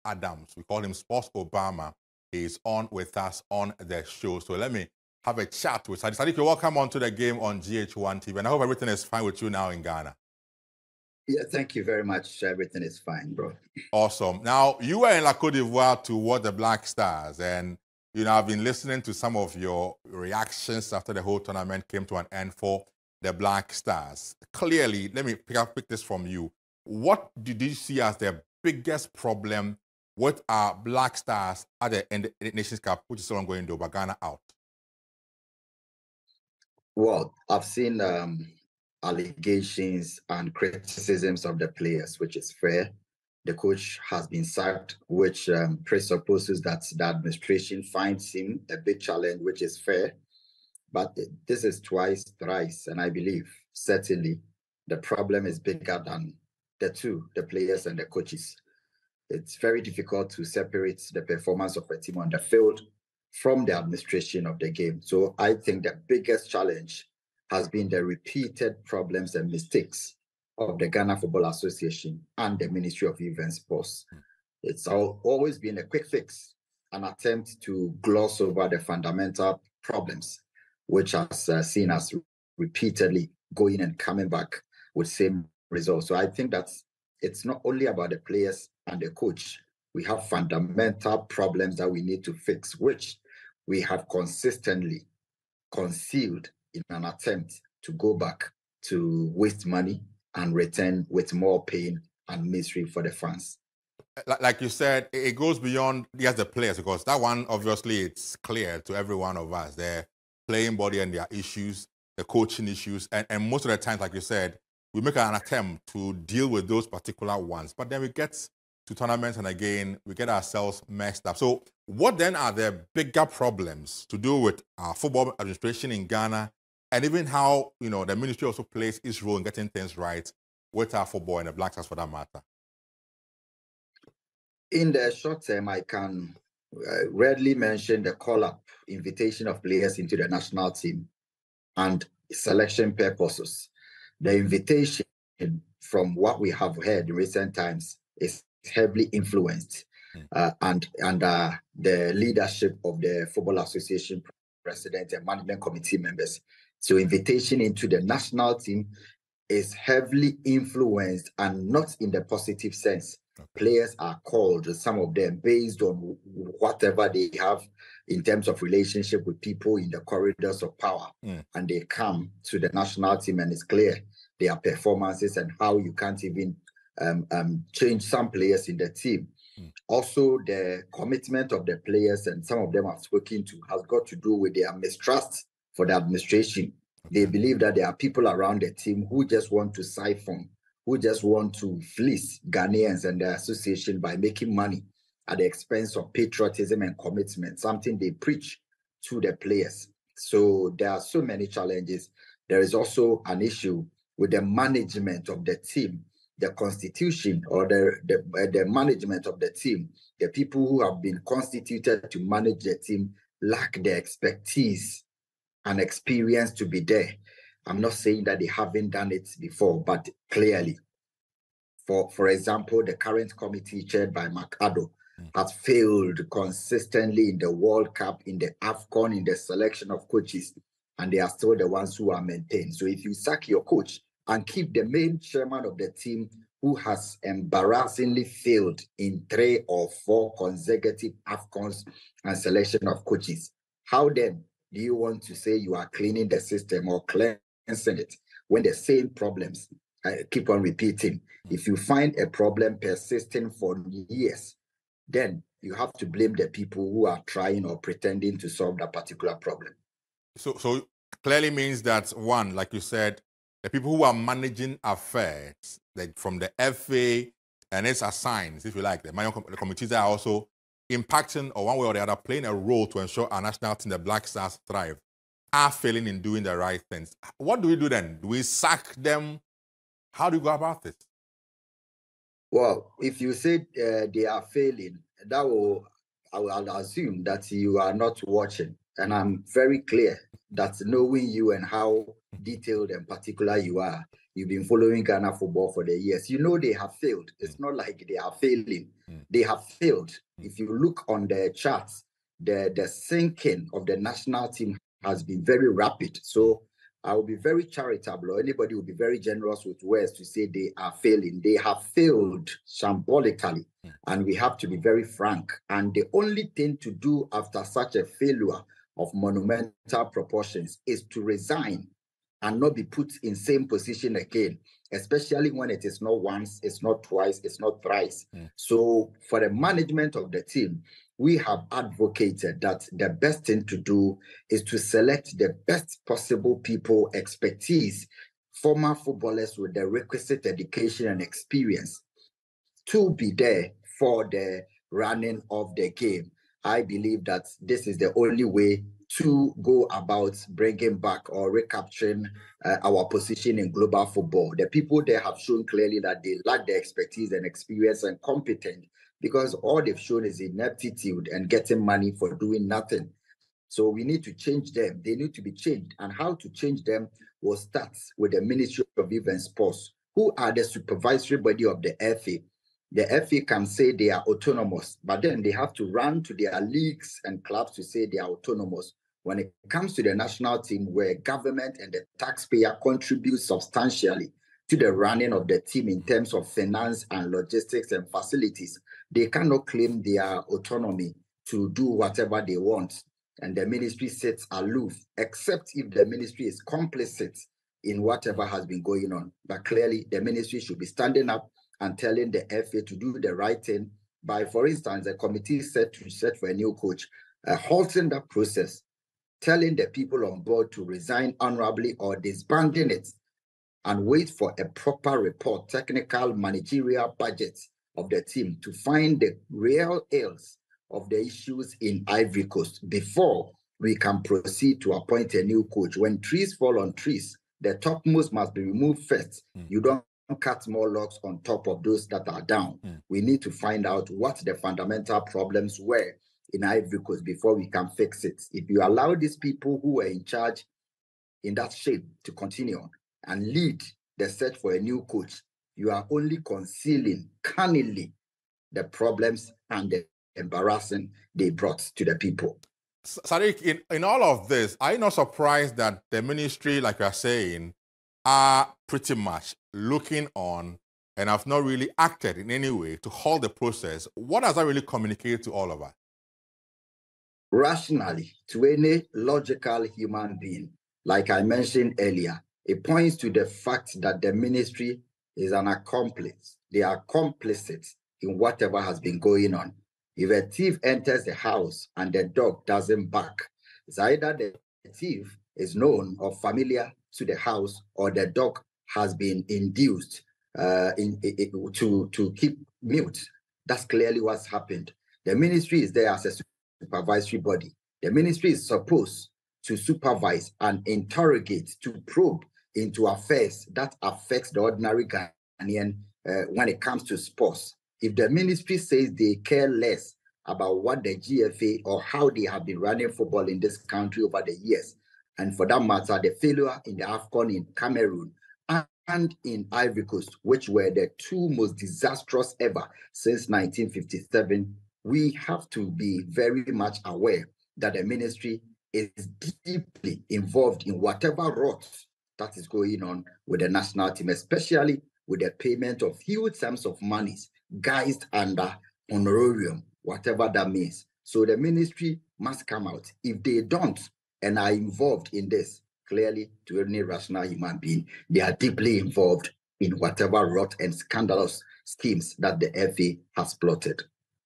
Adams. We call him Sports Obama. He's on with us on the show. So let me have a chat with Saddick. Saddick, you're welcome onto the game on GH1 TV. And I hope everything is fine with you now in Ghana. Yeah, thank you very much. Everything is fine, bro. Awesome. Now, you were in La Côte d'Ivoire to watch the Black Stars, and you know, I've been listening to some of your reactions after the whole tournament came to an end for the Black Stars. Clearly, let me pick this from you. What did you see as the biggest problem with our Black Stars at the Nations Cup, which is still ongoing though, but Ghana out? Well, I've seen allegations and criticisms of the players, which is fair. The coach has been sacked, which presupposes that the administration finds him a big challenge, which is fair. But this is twice, thrice, and I believe certainly the problem is bigger than the two, the players and the coaches. It's very difficult to separate the performance of a team on the field from the administration of the game. So I think the biggest challenge has been the repeated problems and mistakes of the Ghana Football Association and the Ministry of Youth and Sports. It's always been a quick fix, an attempt to gloss over the fundamental problems, which has seen us repeatedly going and coming back with same results. So I think that it's not only about the players and the coach. We have fundamental problems that we need to fix, which we have consistently concealed in an attempt to go back to waste money and return with more pain and misery for the fans. Like you said, it goes beyond just the players, because that one, obviously, it's clear to every one of us. Their playing body and their issues, the coaching issues, and most of the times, like you said, we make an attempt to deal with those particular ones, but then we get to tournaments and again, we get ourselves messed up. So what then are the bigger problems to do with our football administration in Ghana, and even how, you know, the ministry also plays its role in getting things right with our football and the Black Stars for that matter? In the short term, I can readily mention the call-up invitation of players into the national team and selection purposes. The invitation, from what we have heard in recent times, is heavily influenced and under the leadership of the Football Association president and management committee members. So invitation into the national team is heavily influenced and not in the positive sense. Okay. Players are called, some of them, based on whatever they have in terms of relationship with people in the corridors of power. And they come to the national team, and it's clear their performances and how you can't even change some players in the team. Also, the commitment of the players, and some of them I've spoken to, has got to do with their mistrust for the administration. They believe that there are people around the team who just want to siphon, who just want to fleece Ghanaians and the association by making money at the expense of patriotism and commitment, something they preach to the players. So there are so many challenges. There is also an issue with the management of the team, the constitution, or the management of the team. The people who have been constituted to manage the team lack the expertise and experience to be there. I'm not saying that they haven't done it before, but clearly, for example, the current committee chaired by Makado has failed consistently in the World Cup, in the AFCON, in the selection of coaches, and they are still the ones who are maintained. So if you sack your coach and keep the main chairman of the team, who has embarrassingly failed in 3 or 4 consecutive AFCONs and selection of coaches, how then do you want to say you are cleaning the system or cleansing it when the same problems keep on repeating? If you find a problem persisting for years, then you have to blame the people who are trying or pretending to solve that particular problem. So clearly means that, one, like you said, the people who are managing affairs, like from the FA and its assigned, if you like, the committees that are also impacting, or one way or the other, playing a role to ensure our national team, the Black Stars, thrive, are failing in doing the right things. What do we do then? Do we sack them? How do you go about this? Well, if you say they are failing, I will assume that you are not watching. And I'm very clear that knowing you and how detailed and particular you are, you've been following Ghana football for the years, you know they have failed. It's not like they are failing. They have failed. If you look on the charts, the sinking of the national team has been very rapid. So I will be very charitable, or anybody will be very generous with words to say they are failing. They have failed symbolically, and we have to be very frank. And the only thing to do after such a failure of monumental proportions is to resign and not be put in same position again, especially when it is not once, it's not twice, it's not thrice. So for the management of the team, we have advocated that the best thing to do is to select the best possible people, expertise, former footballers with the requisite education and experience to be there for the running of the game. I believe that this is the only way to go about bringing back or recapturing our position in global football. The people there have shown clearly that they lack the expertise and experience and competence, because all they've shown is ineptitude and getting money for doing nothing. So we need to change them. They need to be changed. And how to change them will start with the Ministry of Youth and Sports, who are the supervisory body of the FA. The FA can say they are autonomous, but then they have to run to their leagues and clubs to say they are autonomous. When it comes to the national team, where government and the taxpayer contribute substantially to the running of the team in terms of finance and logistics and facilities, they cannot claim their autonomy to do whatever they want. And the ministry sits aloof, except if the ministry is complicit in whatever has been going on. But clearly, the ministry should be standing up and telling the FA to do the right thing by, for instance, the committee set to set for a new coach, halting that process, telling the people on board to resign honorably or disbanding it, and wait for a proper report, technical, managerial budget of the team to find the real ills of the issues in Ivory Coast before we can proceed to appoint a new coach. When trees fall on trees, the topmost must be removed first. You don't cut more logs on top of those that are down. We need to find out what the fundamental problems were in Ivory Coast before we can fix it. If you allow these people who were in charge in that shape to continue on and lead the search for a new coach, you are only concealing cunningly the problems and the embarrassing they brought to the people. Saddick, in all of this, are you not surprised that the ministry, like you are saying, are pretty much looking on and have not really acted in any way to halt the process? What does that really communicate to all of us? Rationally, to any logical human being, like I mentioned earlier, it points to the fact that the ministry is an accomplice. They are complicit in whatever has been going on. If a thief enters the house and the dog doesn't bark, it's either the thief is known or familiar to the house, or the dog has been induced to keep mute. That's clearly what's happened. The ministry is there as a supervisory body. The ministry is supposed to supervise and interrogate, to probe into affairs that affects the ordinary Ghanaian when it comes to sports. If the ministry says they care less about what the GFA or how they have been running football in this country over the years, and for that matter, the failure in the AFCON in Cameroon and in Ivory Coast, which were the two most disastrous ever since 1957, we have to be very much aware that the ministry is deeply involved in whatever rot that is going on with the national team, especially with the payment of huge sums of monies, guised under honorarium, whatever that means. So the ministry must come out. If they don't and are involved in this, clearly to any rational human being, they are deeply involved in whatever rot and scandalous schemes that the FA has plotted.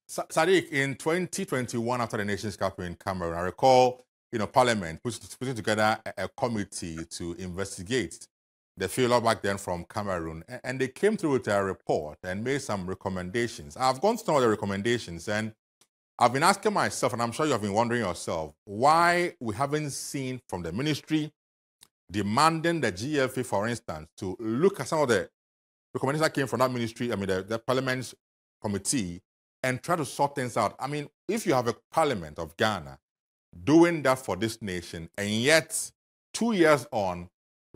Saddick, in 2021, after the Nations Cup in Cameroon, I recall, Parliament putting together a committee to investigate the failure back then from Cameroon, and they came through with a report and made some recommendations. I've gone to some of the recommendations, and I've been asking myself, and I'm sure you have been wondering yourself, why we haven't seen from the ministry demanding the GFA, for instance, to look at some of the recommendations that came from that ministry, the Parliament's committee, and try to sort things out. If you have a Parliament of Ghana doing that for this nation, and yet 2 years on,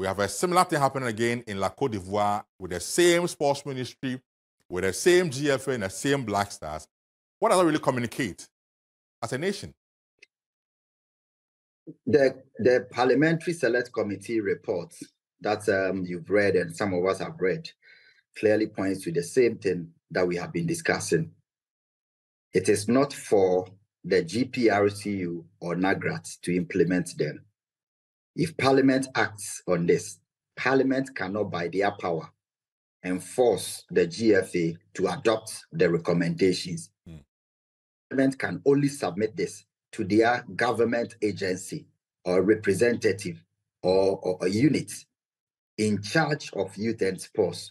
We have a similar thing happening again in La Côte d'Ivoire with the same sports ministry, with the same GFA and the same Black Stars. What does that really communicate as a nation? The Parliamentary Select Committee report that you've read and some of us have read clearly points to the same thing that we have been discussing. It is not for the GPRCU or NAGRAT to implement them. If Parliament acts on this, Parliament cannot, by their power, enforce the GFA to adopt the recommendations. Parliament can only submit this to their government agency or representative or a unit in charge of youth and sports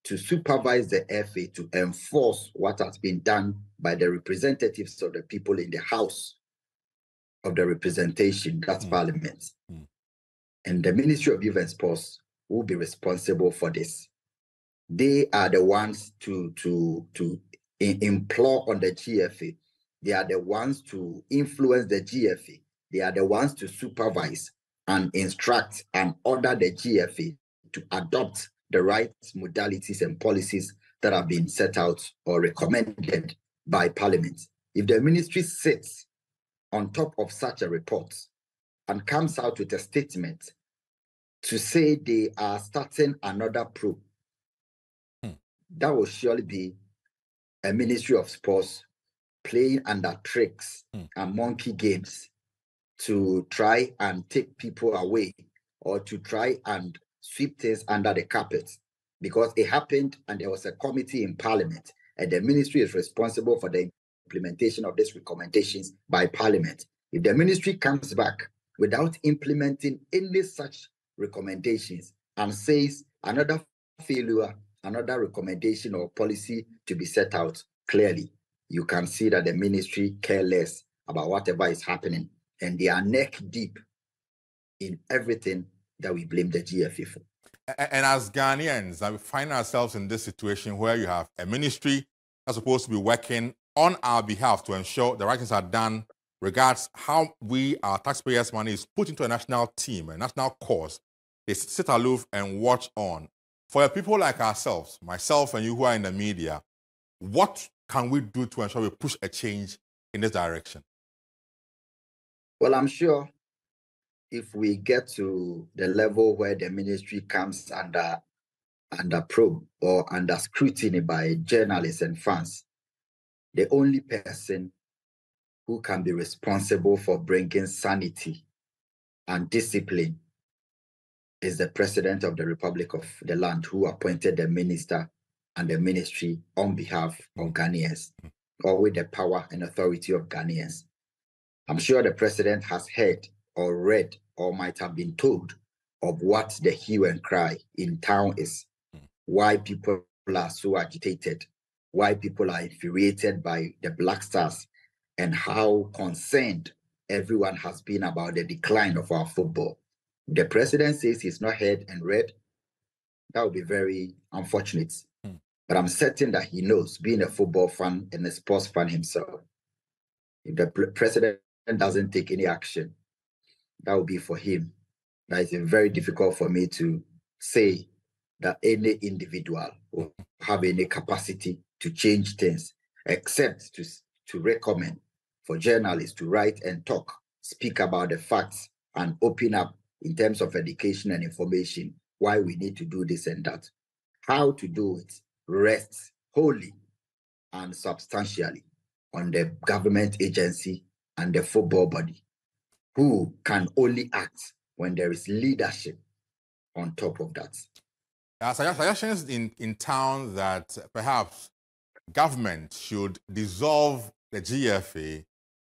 to supervise the FA to enforce what has been done by the representatives of the people in the House of the representation, that's Parliament. And the Ministry of Youth and Sports will be responsible for this. They are the ones to implore on the GFA. They are the ones to influence the GFA. They are the ones to supervise and instruct and order the GFA to adopt the right modalities and policies that have been set out or recommended by Parliament. If the ministry sits on top of such a report and comes out with a statement to say they are starting another probe, that will surely be a Ministry of Sports playing under tricks and monkey games to try and take people away or to try and sweep things under the carpet, because it happened and there was a committee in Parliament and the ministry is responsible for the implementation of these recommendations by Parliament. If the ministry comes back without implementing any such recommendations and says another failure, another recommendation or policy to be set out, clearly you can see that the ministry care less about whatever is happening, and they are neck deep in everything that we blame the GFA for. And as Ghanaians, we find ourselves in this situation where you have a ministry that's supposed to be working on our behalf to ensure the right things are done regards how our taxpayers' money is put into a national team, a national cause. They sit aloof and watch on. For people like ourselves, myself and you who are in the media, what can we do to ensure we push a change in this direction? Well, I'm sure if we get to the level where the ministry comes under probe or under scrutiny by journalists and fans, the only person who can be responsible for bringing sanity and discipline is the President of the Republic of the land, who appointed the minister and the ministry on behalf of Ghanaians, or with the power and authority of Ghanaians. I'm sure the president has heard or read or might have been told of what the hue and cry in town is, why people are so agitated, why people are infuriated by the Black Stars, and how concerned everyone has been about the decline of our football. The president says he's not heard and read. That would be very unfortunate. But I'm certain that he knows, being a football fan and a sports fan himself, if the president doesn't take any action, that will be for him. That is very difficult for me to say that any individual will have any capacity to change things, except to recommend for journalists to write and talk, speak about the facts, and open up in terms of education and information why we need to do this and that. How to do it rests wholly and substantially on the government agency and the football body, who can only act when there is leadership on top of that. Suggestions in town that perhaps government should dissolve the GFA,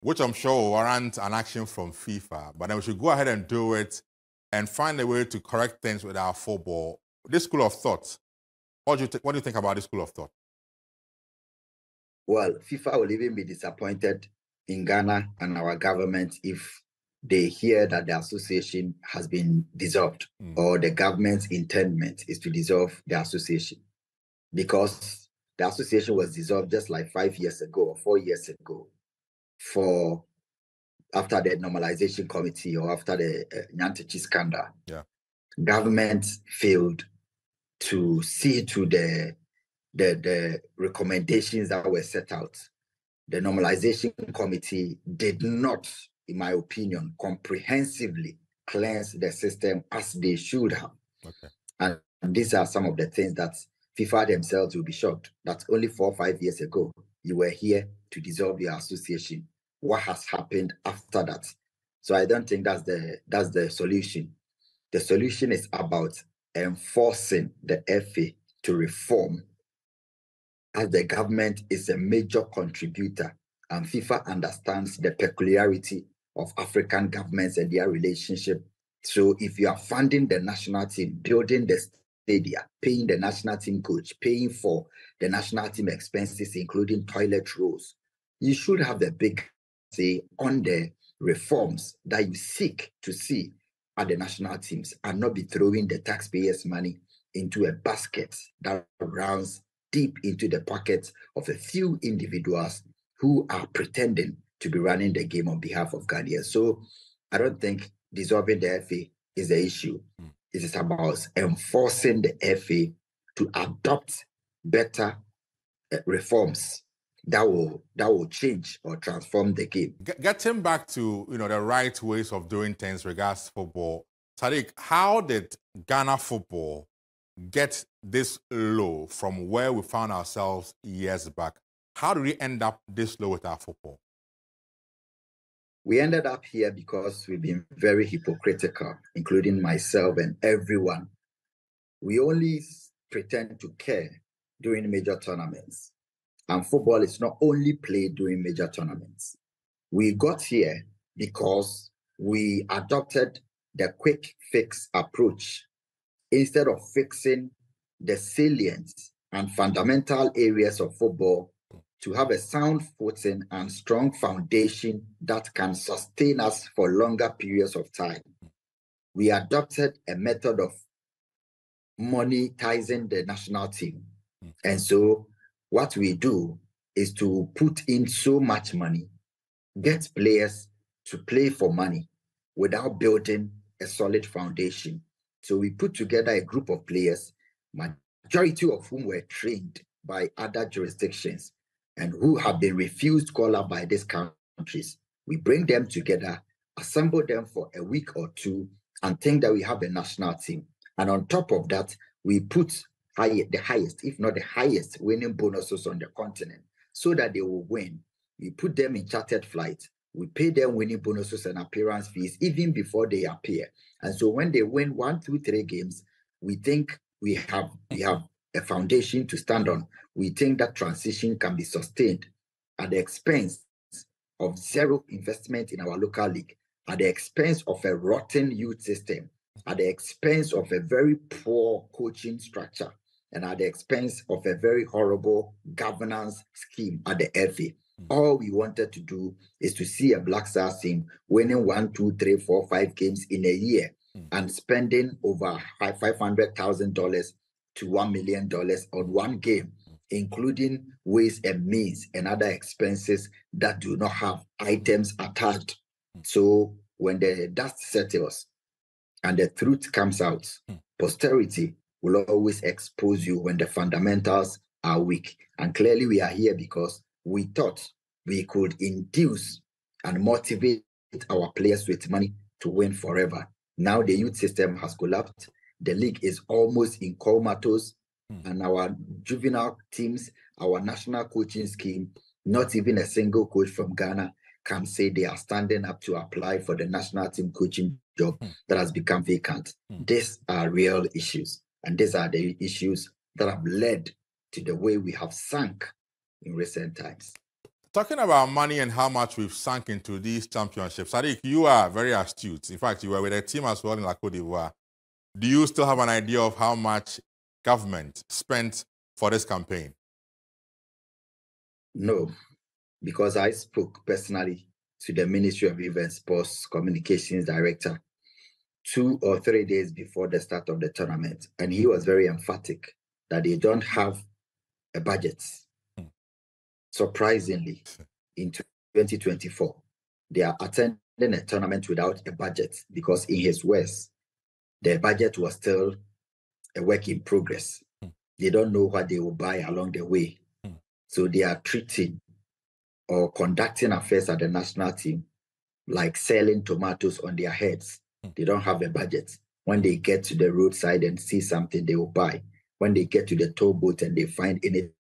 which I'm sure will warrant an action from FIFA, but then we should go ahead and do it and find a way to correct things with our football. This school of thought, what do you think about this school of thought? Well, FIFA will even be disappointed in Ghana and our government if they hear that the association has been dissolved, or the government's intendment is to dissolve the association, because the association was dissolved just like 5 years ago or 4 years ago, after the normalization committee or after the Nyantechi scandal. Yeah. government failed to see to the recommendations that were set out. The normalization committee did not, in my opinion, comprehensively cleanse the system as they should have. Okay. And these are some of the things that FIFA themselves will be shocked that only 4 or 5 years ago, you were here to dissolve your association. What has happened after that? So I don't think that's the solution. The solution is about enforcing the FA to reform, as the government is a major contributor and FIFA understands the peculiarity of African governments and their relationship. So if you are funding the national team, building the stadia, paying the national team coach, paying for the national team expenses, including toilet rolls, you should have the big say on the reforms that you seek to see at the national teams and not be throwing the taxpayers' money into a basket that runs deep into the pockets of a few individuals who are pretending to be running the game on behalf of Ghanaians. So I don't think dissolving the FA is the issue. It is about enforcing the FA to adopt better reforms that will change or transform the game. Getting back to the right ways of doing things regards football, Saddick, how did Ghana football get this low from where we found ourselves years back? How did we end up this low with our football? We ended up here because we've been very hypocritical, including myself and everyone. We only pretend to care during major tournaments. And football is not only played during major tournaments. We got here because we adopted the quick fix approach instead of fixing the salient and fundamental areas of football to have a sound footing and strong foundation that can sustain us for longer periods of time. We adopted a method of monetizing the national team. And so what we do is to put in so much money, get players to play for money without building a solid foundation. So we put together a group of players, majority of whom were trained by other jurisdictions and who have been refused call-up by these countries. We bring them together, assemble them for a week or two, and think that we have a national team. And on top of that, we put the highest, if not the highest, winning bonuses on the continent so that they will win. We put them in chartered flights. We pay them winning bonuses and appearance fees even before they appear. And so when they win 1, 2, 3 games, we think we have a foundation to stand on. We think that transition can be sustained at the expense of zero investment in our local league, at the expense of a rotten youth system, at the expense of a very poor coaching structure, and at the expense of a very horrible governance scheme at the FA. All we wanted to do is to see a Black Stars team winning 1, 2, 3, 4, 5 games in a year and spending over $500,000 to $1 million on one game, including ways and means and other expenses that do not have items attached. So when the dust settles and the truth comes out, posterity will always expose you when the fundamentals are weak. And clearly we are here because we thought we could induce and motivate our players with money to win forever. Now the youth system has collapsed. The league is almost in comatose. And our juvenile teams, our national coaching scheme, not even a single coach from Ghana can say they are standing up to apply for the national team coaching job that has become vacant. These are real issues. And these are the issues that have led to the way we have sunk in recent times. Talking about money and how much we've sunk into these championships, Saddick, you are very astute. In fact, you were with a team as well in La Côte d'Ivoire. Do you still have an idea of how much government spent for this campaign? No, because I spoke personally to the Ministry of Youth and Sports Communications Director 2 or 3 days before the start of the tournament, and he was very emphatic that they don't have a budget. Surprisingly, in 2024, they are attending a tournament without a budget because, in his words, the budget was still a work in progress. They don't know what they will buy along the way. So they are treating or conducting affairs at the national team like selling tomatoes on their heads. They don't have a budget. When they get to the roadside and see something, they will buy. When they get to the toll booth and they find anything,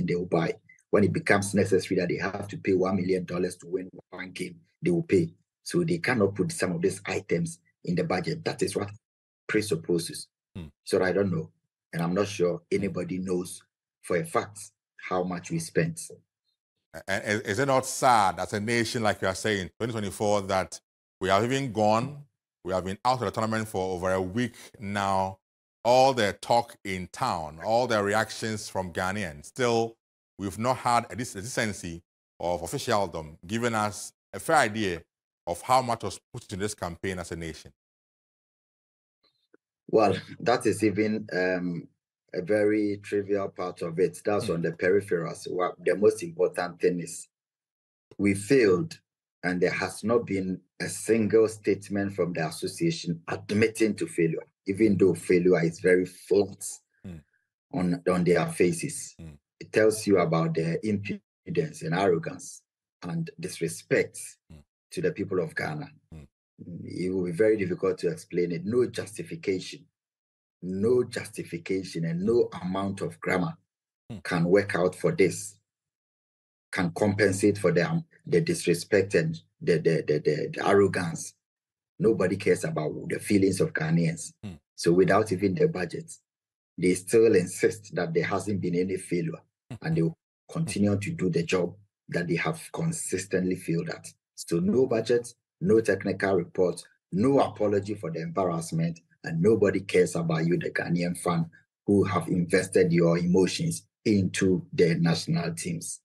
they will buy. When it becomes necessary that they have to pay $1 million to win one game, they will pay. So they cannot put some of these items in the budget. That is what presupposes. So I don't know. And I'm not sure anybody knows for a fact how much we spent. And is it not sad as a nation, like you are saying, 2024, that we have even gone, we have been out of the tournament for over a week now, all the talk in town, all the reactions from Ghanaians, still we've not had a decency of officialdom giving us a fair idea of how much was put into this campaign as a nation? Well, that is even a very trivial part of it. That's on the peripherals. Well, the most important thing is we failed, and there has not been a single statement from the association admitting to failure, even though failure is very flat on their faces. It tells you about their impudence and arrogance and disrespect to the people of Ghana. It will be very difficult to explain it. No justification and no amount of grammar can work out for this, can compensate for the disrespect and the arrogance. Nobody cares about the feelings of Ghanaians. So without even the budget, they still insist that there hasn't been any failure, and they will continue to do the job that they have consistently failed at. So no budget, no technical report, no apology for the embarrassment, and nobody cares about you, the Ghanaian fan, who have invested your emotions into their national teams.